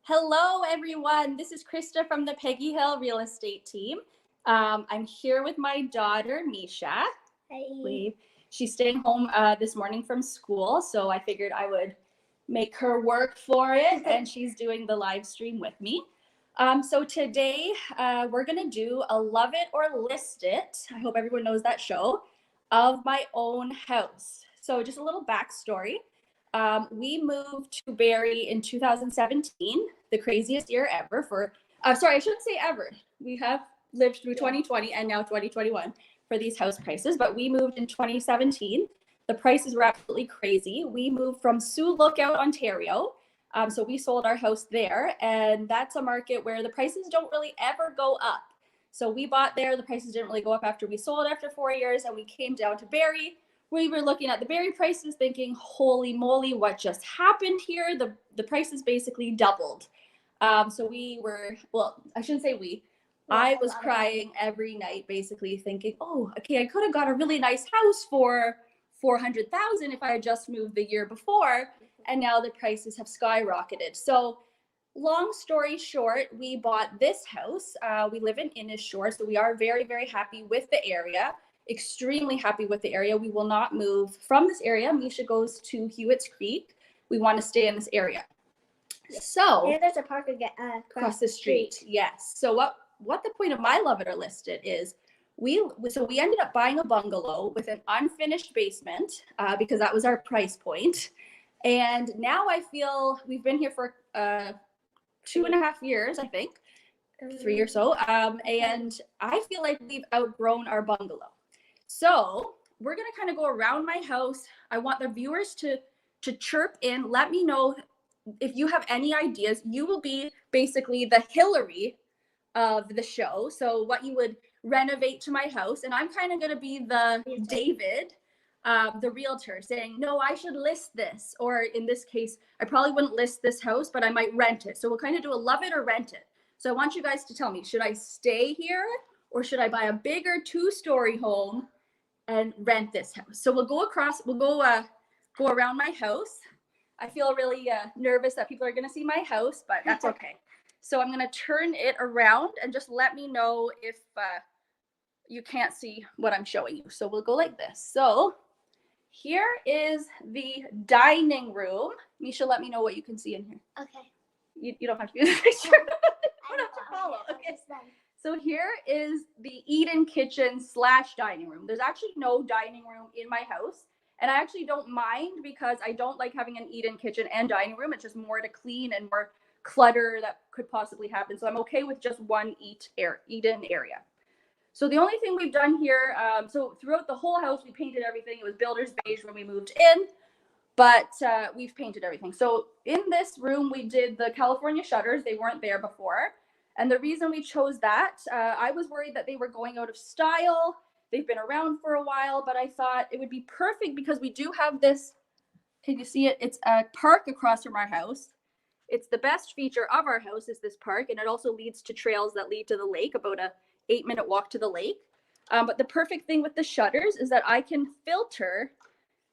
Hello, everyone. This is Krista from the Peggy Hill Real Estate Team. I'm here with my daughter, Misha. Hi. Wave. She's staying home this morning from school, so I figured I would make her work for it, and she's doing the live stream with me. So today we're going to do a Love It or List It. I hope everyone knows that show, of my own house. So just a little backstory. We moved to Barrie in 2017, the craziest year ever for, sorry, I shouldn't say ever. We have lived through 2020 and now 2021 for these house prices, but we moved in 2017. The prices were absolutely crazy. We moved from Sioux Lookout, Ontario. So we sold our house there, and that's a market where the prices don't really ever go up. So we bought there, the prices didn't really go up after we sold after 4 years, and we came down to Barrie. We were looking at the Barrie prices thinking, holy moly, what just happened here? The prices basically doubled. So we were, well, I shouldn't say we. I was crying every night, basically thinking, oh, okay, I could have got a really nice house for $400,000 if I had just moved the year before, and now the prices have skyrocketed. So long story short, we bought this house. We live in Innisshore, so we are very, very happy with the area. Extremely happy with the area. We will not move from this area. Misha goes to Hewitt's Creek. We want to stay in this area. So and there's a park again across the street. Yes. So what the point of my Love It or List It is, we ended up buying a bungalow with an unfinished basement because that was our price point. And now I feel we've been here for 2.5 years, I think, 3 or so. And I feel like we've outgrown our bungalow. So we're going to kind of go around my house. I want the viewers to chirp in. Let me know if you have any ideas. You will be basically the Hillary of the show. So what you would renovate to my house. And I'm kind of going to be the David, the realtor, saying, no, I should list this. Or in this case, I probably wouldn't list this house, but I might rent it. So we'll kind of do a love it or rent it. So I want you guys to tell me, should I stay here or should I buy a bigger 2-story home and rent this house? So we'll go across, we'll go around my house. I feel really nervous that people are going to see my house, but that's okay. So I'm going to turn it around and just let me know if you can't see what I'm showing you. So we'll go like this. So here is the dining room. Misha, let me know what you can see in here. Okay. You don't have to be in the picture. I don't have to follow. Okay. So here is the eat-in kitchen / dining room. There's actually no dining room in my house. And I actually don't mind because I don't like having an eat-in kitchen and dining room. It's just more to clean and more clutter that could possibly happen. So I'm okay with just one eat-in area. So the only thing we've done here, so throughout the whole house, we painted everything. It was builder's beige when we moved in, but we've painted everything. So in this room, we did the California shutters. They weren't there before. And the reason we chose that, I was worried that they were going out of style. They've been around for a while, but I thought it would be perfect because we do have this, can you see it? It's a park across from our house. It's the best feature of our house is this park, and it also leads to trails that lead to the lake, about a 8-minute walk to the lake. But the perfect thing with the shutters is that I can filter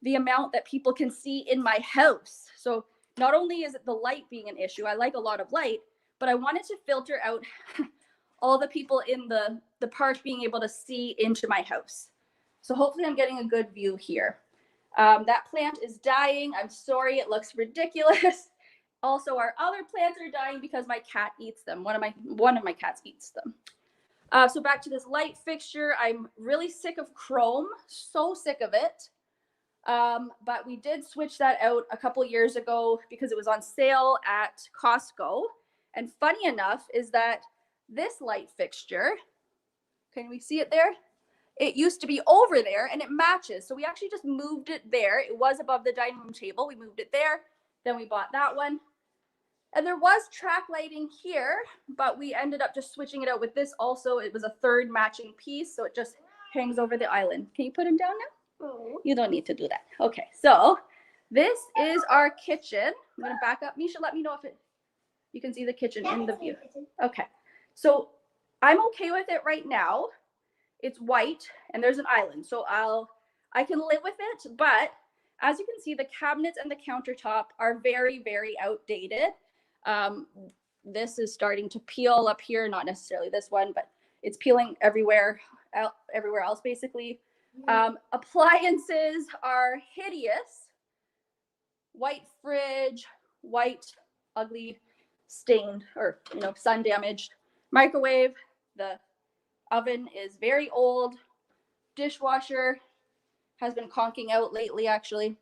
the amount that people can see in my house. So not only is it the light being an issue, I like a lot of light, but I wanted to filter out all the people in the park being able to see into my house. So hopefully I'm getting a good view here. That plant is dying. I'm sorry, it looks ridiculous. Also, our other plants are dying because my cat eats them. One of my cats eats them. So back to this light fixture. I'm really sick of chrome, so sick of it. But we did switch that out a couple years ago because it was on sale at Costco. And funny enough is that this light fixture, can we see it there? It used to be over there and it matches. So we actually just moved it there. It was above the dining room table. We moved it there. Then we bought that one. And there was track lighting here, but we ended up just switching it out with this also. It was a third matching piece, so it just hangs over the island. Can you put him down now? Oh. You don't need to do that. Okay, so this is our kitchen. I'm going to back up. Misha, let me know if you can see the kitchen in the view. Okay, so I'm okay with it right now. It's white and there's an island, so I can live with it. But as you can see, the cabinets and the countertop are very, very outdated. this is starting to peel up here, not necessarily this one, but it's peeling everywhere else basically. Appliances are hideous. White fridge, white, ugly, stained, or sun damaged. Microwave, the oven is very old. Dishwasher has been conking out lately, actually.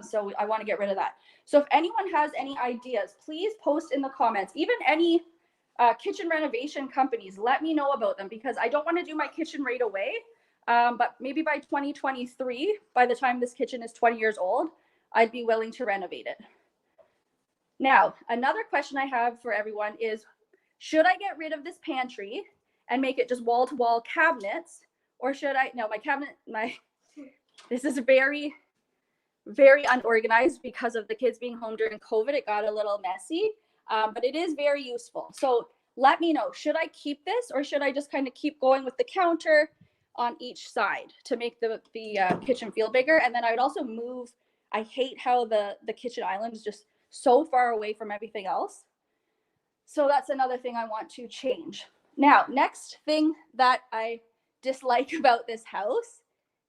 So I want to get rid of that. So if anyone has any ideas, please post in the comments. Even any kitchen renovation companies, let me know about them, because I don't want to do my kitchen right away. But maybe by 2023, by the time this kitchen is 20 years old, I'd be willing to renovate it. Now, another question I have for everyone is, should I get rid of this pantry and make it just wall-to-wall cabinets? Or should I, no, this is very, very unorganized because of the kids being home during COVID. It got a little messy, but it is very useful. So let me know, should I keep this, or should I just kind of keep going with the counter on each side to make the kitchen feel bigger? And then I would also move, I hate how the kitchen island is just so far away from everything else. So that's another thing I want to change. Now, next thing that I dislike about this house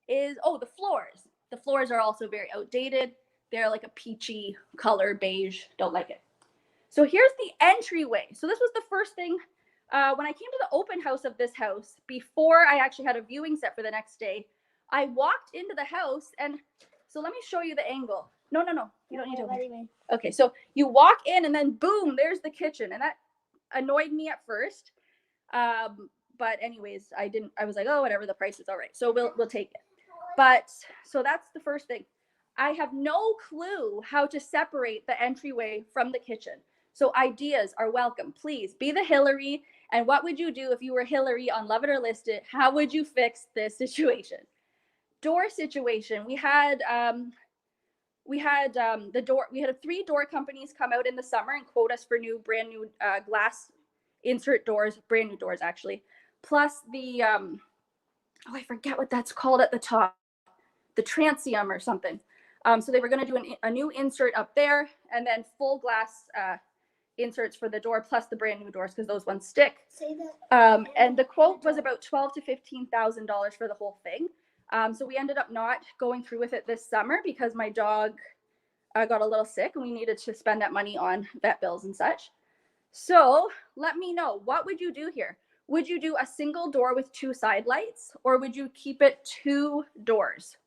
is, the floors. The floors are also very outdated. They're like a peachy color, beige, don't like it. So here's the entryway. So this was the first thing when I came to the open house of this house, before I actually had a viewing set for the next day. I walked into the house, and so let me show you the angle. No, you don't need to. Okay, so you walk in and then boom, there's the kitchen, and that annoyed me at first. But anyways, I was like, oh, whatever, the price is all right, so we'll take it. But so that's the first thing. I have no clue how to separate the entryway from the kitchen. So ideas are welcome. Please be the Hillary. And what would you do if you were Hillary on Love It or List It? How would you fix this situation? Door situation. We had the door. We had 3 door companies come out in the summer and quote us for brand new glass insert doors, brand new doors actually. Plus the I forget what that's called at the top, the transium or something. So they were going to do a new insert up there, and then full glass inserts for the door, plus the brand new doors, because those ones stick. And the quote was about $12,000 to $15,000 for the whole thing. So we ended up not going through with it this summer because my dog got a little sick and we needed to spend that money on vet bills and such. So let me know, what would you do here? Would you do a single door with 2 side lights, or would you keep it 2 doors,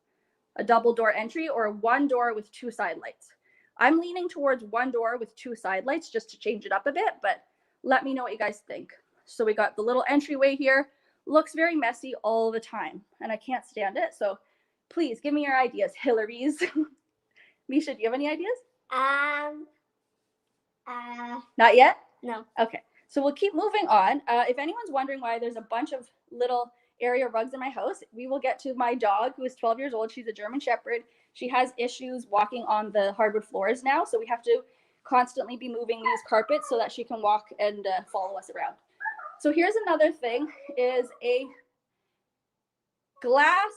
a double door entry, or 1 door with 2 side lights? I'm leaning towards 1 door with 2 side lights just to change it up a bit, but let me know what you guys think. So we got the little entryway here. Looks very messy all the time, and I can't stand it. So please give me your ideas, Hillary's. Misha, do you have any ideas? Not yet? No. Okay. So we'll keep moving on. If anyone's wondering why there's a bunch of little area rugs in my house, we will get to my dog, who is 12 years old. She's a German Shepherd. She has issues walking on the hardwood floors now, so we have to constantly be moving these carpets so that she can walk and follow us around. So here's another thing, is a mirrored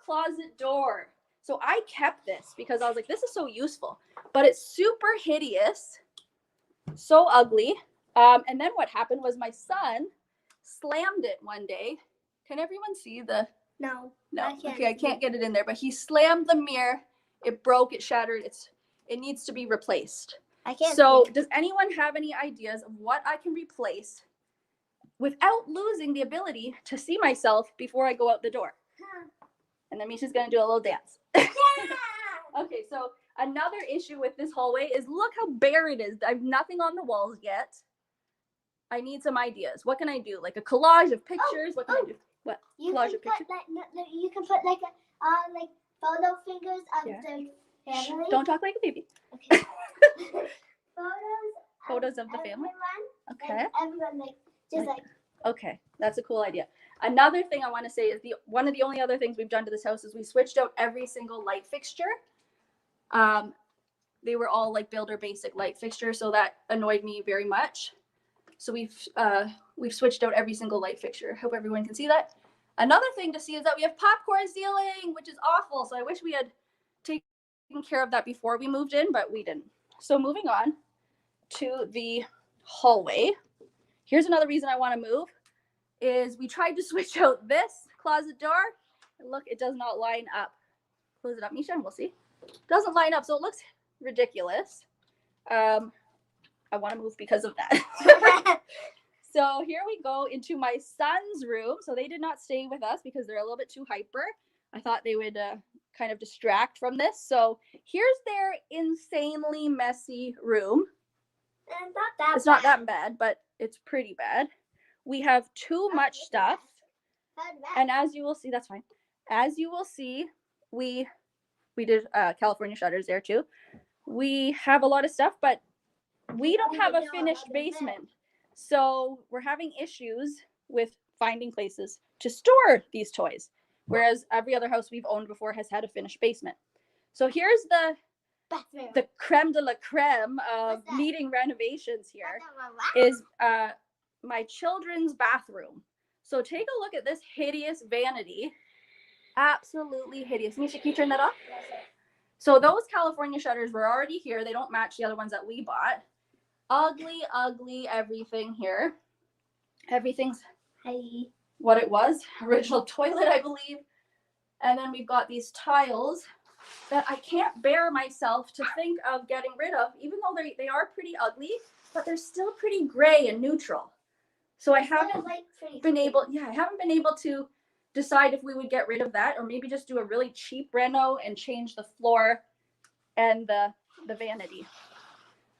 closet door. So I kept this because I was like, this is so useful, but it's super hideous, so ugly. And then what happened was my son slammed it one day. Can everyone see the? No. Okay, I can't get it in there, but he slammed the mirror. It broke, it shattered. It needs to be replaced. I can't. So does anyone have any ideas of what I can replace without losing the ability to see myself before I go out the door? And then Misha's gonna do a little dance. Okay, so another issue with this hallway is look how bare it is. I have nothing on the walls yet. I need some ideas. What can I do? Like a collage of pictures? What can I do? What? Collage of pictures? You can put like photo fingers of the family. Don't talk like a baby. Okay. Photos of the family? Okay. Everyone just like. Okay, that's a cool idea. Another thing I want to say is one of the only other things we've done to this house is we switched out every single light fixture. They were all like builder basic light fixtures, so that annoyed me very much. So we've switched out every single light fixture. Hope everyone can see that. Another thing to see is that we have popcorn ceiling, which is awful. So I wish we had taken care of that before we moved in, but we didn't. So moving on, to the hallway. Here's another reason I want to move is we tried to switch out this closet door. And look, it does not line up. Close it up, Misha, and we'll see. Doesn't line up, so it looks ridiculous. I want to move because of that. So here we go into my son's room. So they did not stay with us because they're a little bit too hyper. I thought they would kind of distract from this. So here's their insanely messy room. It's not that bad, but it's pretty bad. We have too much stuff. And as you will see, that's fine. As you will see, we did California shutters there too. We have a lot of stuff, but we don't have a finished basement. So we're having issues with finding places to store these toys. Whereas every other house we've owned before has had a finished basement. So here's the creme de la creme of needing renovations here is my children's bathroom. So take a look at this hideous vanity. Absolutely hideous. Misha, can you turn that off? So those California shutters were already here. They don't match the other ones that we bought. Ugly, ugly everything here. Everything's what it was. Original toilet, I believe. And then we've got these tiles that I can't bear myself to think of getting rid of, even though they are pretty ugly, but they're still pretty gray and neutral. So I haven't been able to decide if we would get rid of that or maybe just do a really cheap reno and change the floor and the vanity.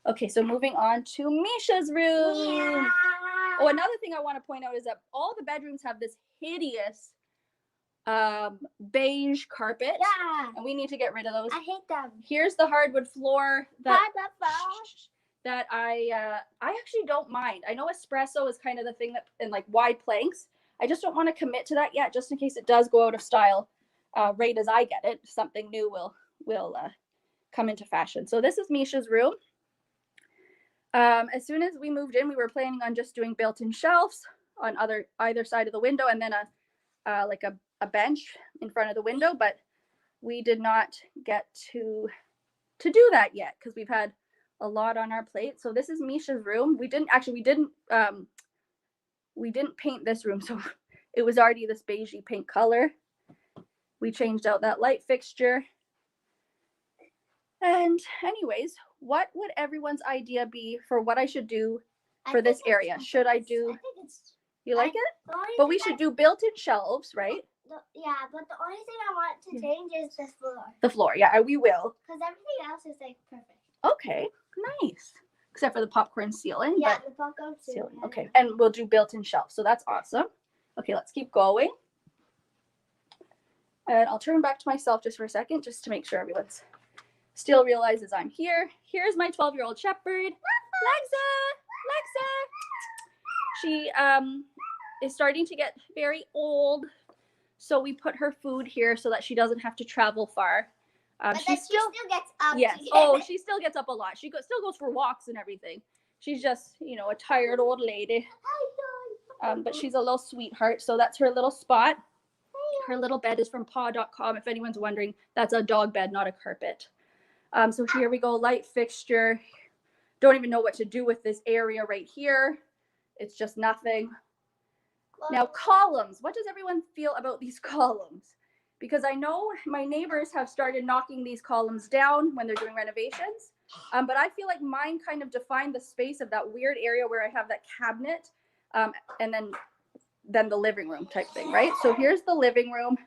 Okay, so moving on to Misha's room. Yeah. Oh, another thing I want to point out is that all the bedrooms have this hideous beige carpet. Yeah. And we need to get rid of those. I hate them. Here's the hardwood floor that I actually don't mind. I know espresso is kind of the thing that in like wide planks. I just don't want to commit to that yet, just in case it does go out of style right as I get it. Something new will come into fashion. So this is Misha's room. As soon as we moved in, we were planning on just doing built-in shelves on either side of the window and then a bench in front of the window, but we did not get to do that yet because we've had a lot on our plate. So this is Misha's room. We didn't paint this room, so it was already this beigey pink color. We changed out that light fixture. And anyways, what would everyone's idea be for what I should do for this area? Should I do, you like it? But we should do built-in shelves, right? Yeah, but the only thing I want to change is the floor. The floor, yeah, we will. Because everything else is like perfect. Okay, nice. Except for the popcorn ceiling. Yeah, the popcorn ceiling. Okay, and we'll do built-in shelves, so that's awesome. Okay, let's keep going. And I'll turn back to myself just for a second, just to make sure everyone's still realizes I'm here. Here's my 12-year-old shepherd, Lexa. She is starting to get very old, so we put her food here so that she doesn't have to travel far. But she still gets up. Yes. Oh, she still gets up a lot. She still goes for walks and everything. She's just, a tired old lady. But she's a little sweetheart. So that's her little spot. Her little bed is from paw.com. If anyone's wondering, that's a dog bed, not a carpet. So here we go, light fixture. Don't even know what to do with this area right here. It's just nothing. Now columns, what does everyone feel about these columns? Because I know my neighbors have started knocking these columns down when they're doing renovations. But I feel like mine kind of defined the space of that weird area where I have that cabinet and then the living room type thing, right? So here's the living room.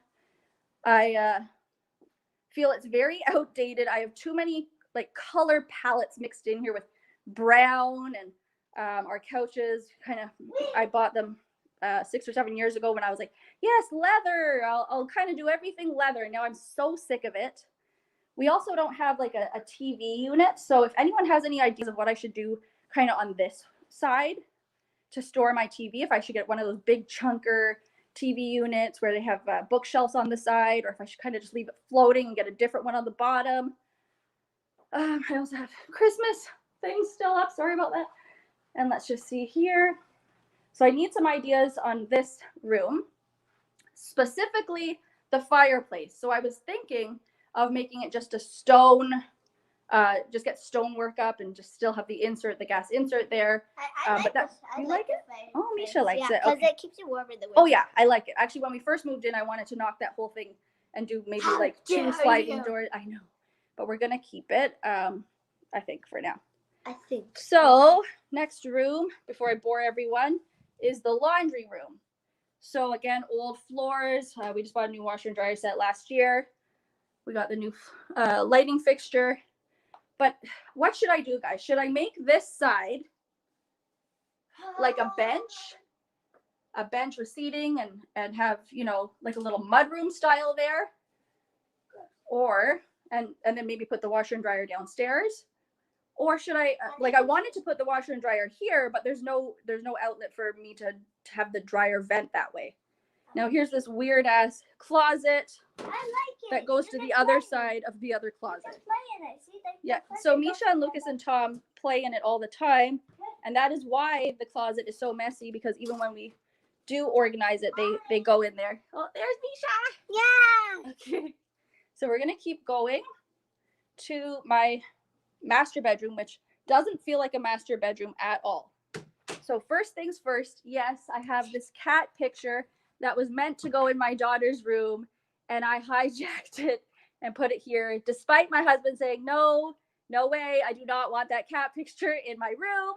I feel it's very outdated. I have too many like color palettes mixed in here with brown and our couches I bought them 6 or 7 years ago when I was like, yes, leather. I'll kind of do everything leather. Now I'm so sick of it. We also don't have like a TV unit. So if anyone has any ideas of what I should do kind of on this side to store my TV, if I should get one of those big chunker TV units where they have bookshelves on the side, or if I should kind of just leave it floating and get a different one on the bottom. I also have Christmas things still up. Sorry about that. And let's just see here. So I need some ideas on this room, specifically the fireplace. So I was thinking of making it just a stone just get stonework up and just still have the gas insert there. I But that, you like it? Oh, Misha likes it. Because Okay. it keeps you warm in the winter. Oh yeah, I like it. Actually, when we first moved in, I wanted to knock that whole thing and do maybe How like 2 dare sliding you. doors. I know, but we're gonna keep it. I think for now. I think. So next room, before I bore everyone, is the laundry room. So again, old floors. We just bought a new washer and dryer set last year. We got the new lighting fixture. But what should I do, guys? Should I make this side like a bench with seating and have, you know, like a little mudroom style there? Or, and then maybe put the washer and dryer downstairs? Or should I, like I wanted to put the washer and dryer here, but there's no outlet for me to have the dryer vent that way. Now here's this weird ass closet I like it. that goes to the other side of the other closet. Yeah, so Misha and Lucas and Tom play in it all the time, and that is why the closet is so messy, because even when we do organize it, they go in there. Oh, there's Misha. Yeah. Okay, so we're gonna keep going to my master bedroom, which doesn't feel like a master bedroom at all. So first things first, yes, I have this cat picture that was meant to go in my daughter's room, and I hijacked it and put it here, despite my husband saying, no way, I do not want that cat picture in my room.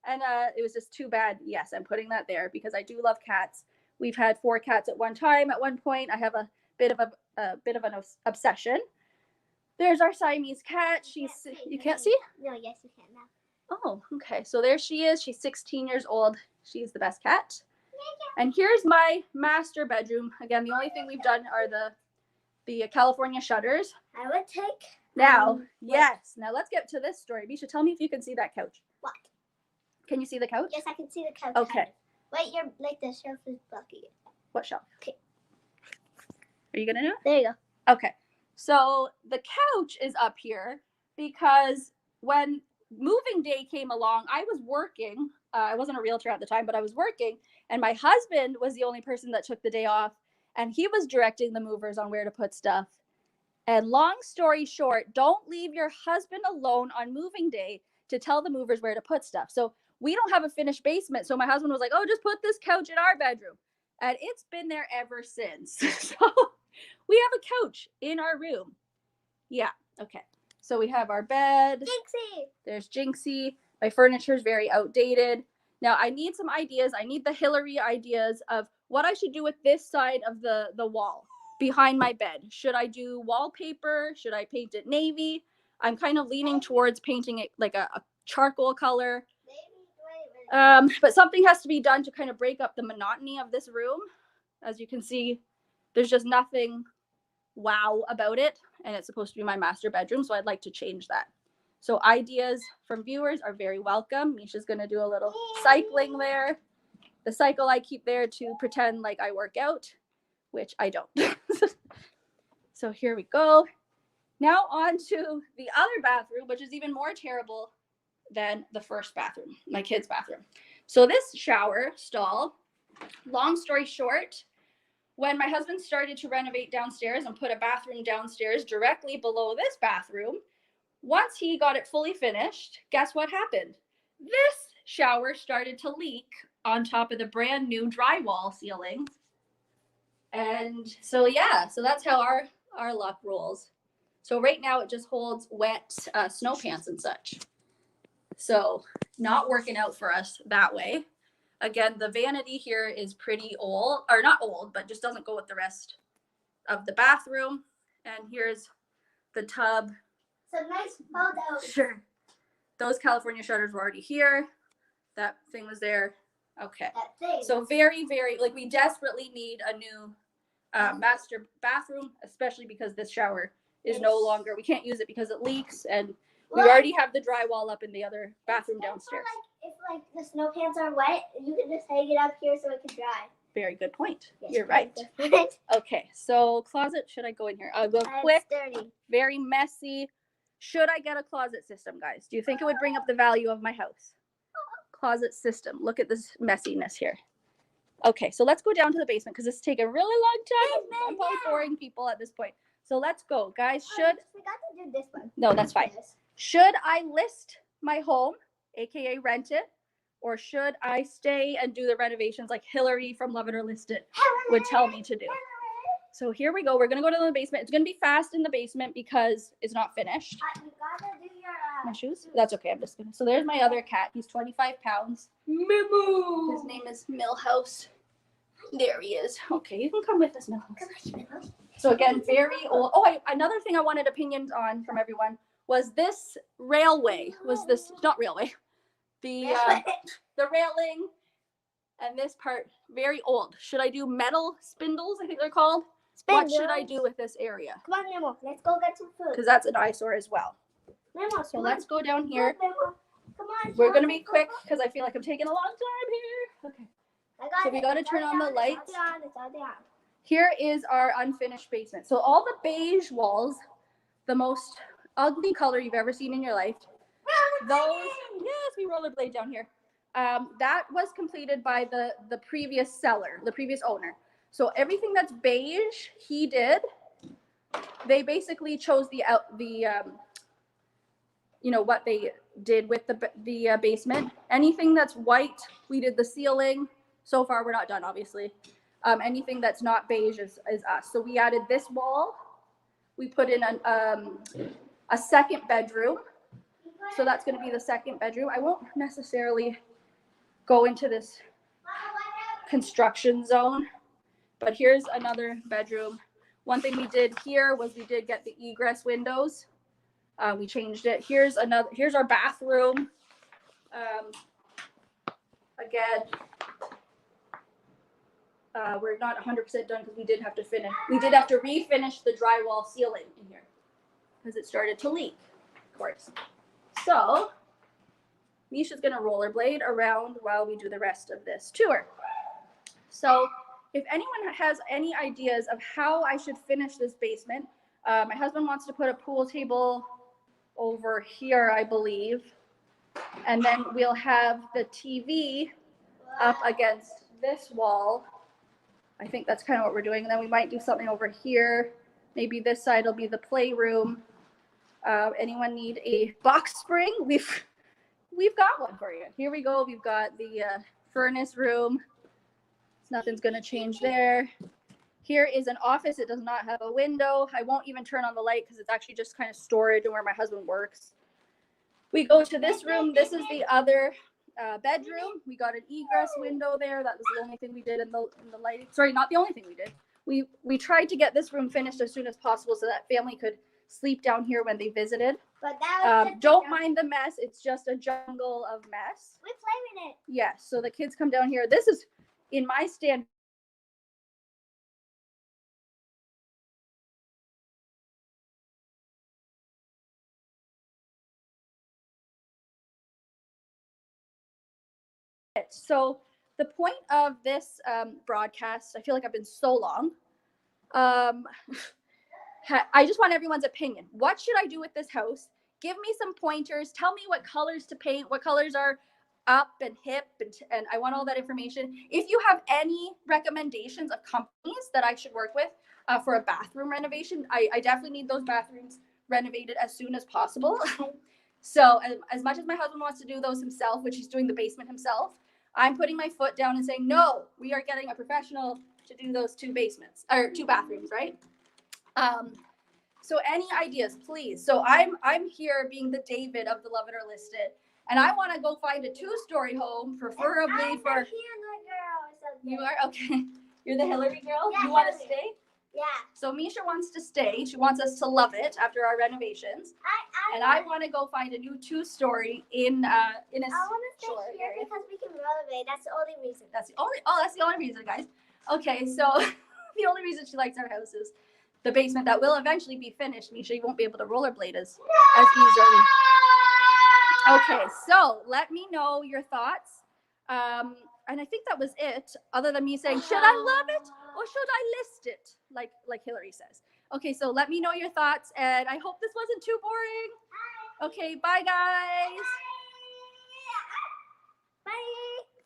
And it was just too bad. Yes, I'm putting that there because I do love cats. We've had 4 cats at one time. At one point, I have a bit of an obsession. There's our Siamese cat. You can't see? No, yes, you can now. Oh, okay. So there she is. She's 16 years old. She's the best cat. And here's my master bedroom. Again, the only thing we've done are the California shutters. I would take. Now, yes. Now let's get to this story. Misha, tell me if you can see that couch. What? Can you see the couch? Yes, I can see the couch. Okay. Wait, you're like the shelf is blocking it. What shelf? Okay. Are you gonna do it? There you go. Okay. So the couch is up here because when moving day came along, I was working. I wasn't a realtor at the time, but I was working, and my husband was the only person that took the day off, and he was directing the movers on where to put stuff. And long story short, don't leave your husband alone on moving day to tell the movers where to put stuff. So we don't have a finished basement. So my husband was like, oh, just put this couch in our bedroom. And it's been there ever since. So we have a couch in our room. Yeah. Okay. So we have our bed. Jinxie. There's Jinxie. My furniture is very outdated. Now I need some ideas. I need the Hillary ideas of what I should do with this side of the wall behind my bed. Should I do wallpaper? Should I paint it navy? I'm kind of leaning towards painting it like a charcoal color. But something has to be done to kind of break up the monotony of this room. As you can see, there's just nothing wow about it, and it's supposed to be my master bedroom, so I'd like to change that. So ideas from viewers are very welcome. Misha's going to do a little cycling there. The cycle I keep there to pretend like I work out, which I don't. So here we go. Now on to the other bathroom, which is even more terrible than the first bathroom, my kids' bathroom. So this shower stall, long story short, when my husband started to renovate downstairs and put a bathroom downstairs directly below this bathroom, once he got it fully finished, guess what happened? This shower started to leak on top of the brand new drywall ceiling. And so, yeah, so that's how our luck rolls. So right now it just holds wet snow pants and such. So not working out for us that way. Again, the vanity here is pretty old, or not old, but just doesn't go with the rest of the bathroom. And here's the tub. Some nice photos. Sure. Those California shutters were already here. That thing was there. Okay. That thing. So very, very, like we desperately need a new master bathroom, especially because this shower is no longer, we can't use it because it leaks, and we already have the drywall up in the other bathroom downstairs. If the snow pants are wet, you can just hang it up here so it can dry. Very good point. Yes, you're right. Okay, so closet, should I go in here? I'll go quick. Dirty. Very messy. Should I get a closet system, guys? Do you think it would bring up the value of my house? Closet system. Look at this messiness here. Okay, so let's go down to the basement because this is taking a really long time. I'm probably boring people at this point. So let's go, guys. I forgot to do this one. No, that's fine. Should I list my home, aka rent it, or should I stay and do the renovations like Hillary from Love It or List It would tell me to do? So here we go. We're gonna go to the basement. It's gonna be fast in the basement because it's not finished. You gotta do your My shoes? That's okay. I'm just gonna. So there's my other cat. He's 25 pounds. Moo. His name is Millhouse. There he is. Okay, you can come with us, Millhouse. So again, very old. Oh, another thing I wanted opinions on from everyone was this railway. Was this not railway? The railing and this part very old. Should I do metal spindles? I think they're called. What should I do with this area? Come on, Nemo. Let's go get some food. Because that's an eyesore as well. Nemo, So let's go down here. Come on. We're gonna be quick because I feel like I'm taking a long time here. Okay. So we gotta turn on the lights. Here is our unfinished basement. So all the beige walls, the most ugly color you've ever seen in your life. Those, yes, we rollerblade down here. That was completed by the previous seller, the previous owner. So everything that's beige, he did. They basically chose the you know, what they did with the basement. Anything that's white, we did the ceiling. So far, we're not done, obviously. Anything that's not beige is us. So we added this wall. We put in a second bedroom. So that's going to be the second bedroom. I won't necessarily go into this construction zone, but here's another bedroom. One thing we did here was we did get the egress windows. We changed it. Here's our bathroom. Again, we're not 100% done because we did have to finish. We did have to refinish the drywall ceiling in here because it started to leak, of course. So Misha's gonna rollerblade around while we do the rest of this tour. So if anyone has any ideas of how I should finish this basement, my husband wants to put a pool table over here, I believe. And then we'll have the TV up against this wall. I think that's kind of what we're doing. And then we might do something over here. Maybe this side will be the playroom. Anyone need a box spring? We've got one for you. Here we go. We've got the furnace room. Nothing's going to change there. Here is an office. It does not have a window. I won't even turn on the light because it's actually just kind of storage and where my husband works. We go to this room. This is the other bedroom. We got an egress window there. That was the only thing we did in the lighting. Sorry, not the only thing we did. We tried to get this room finished as soon as possible so that family could sleep down here when they visited. But that was don't mind the mess. It's just a jungle of mess. We play with it. Yes. So the kids come down here. This is in my stand. So the point of this broadcast, I feel like I've been so long. I just want everyone's opinion. What should I do with this house? Give me some pointers. Tell me what colors to paint, what colors are up and hip, and I want all that information. If you have any recommendations of companies that I should work with for a bathroom renovation, I definitely need those bathrooms renovated as soon as possible. So as much as my husband wants to do those himself, which he's doing the basement himself, I'm putting my foot down and saying, no, we are getting a professional to do those two bathrooms, right? So any ideas, please. So I'm here being the David of the Love It or List It, and I want to go find a 2-story home, preferably for. You are okay. You're the Hillary girl. Yeah, you want to Hillary. stay? Yeah. So Misha wants to stay. She wants us to love it after our renovations, and I want to go find a new 2-story in a. I want to stay short here area. because we can rollerblade. That's the only reason. That's the only reason, guys. Okay, so the only reason she likes our house is the basement that will eventually be finished. Misha, you won't be able to rollerblade as easily. Okay, so let me know your thoughts. And I think that was it, other than me saying, should I love it or should I list it? Like Hillary says. Okay, so let me know your thoughts, and I hope this wasn't too boring. Okay, bye guys. Bye.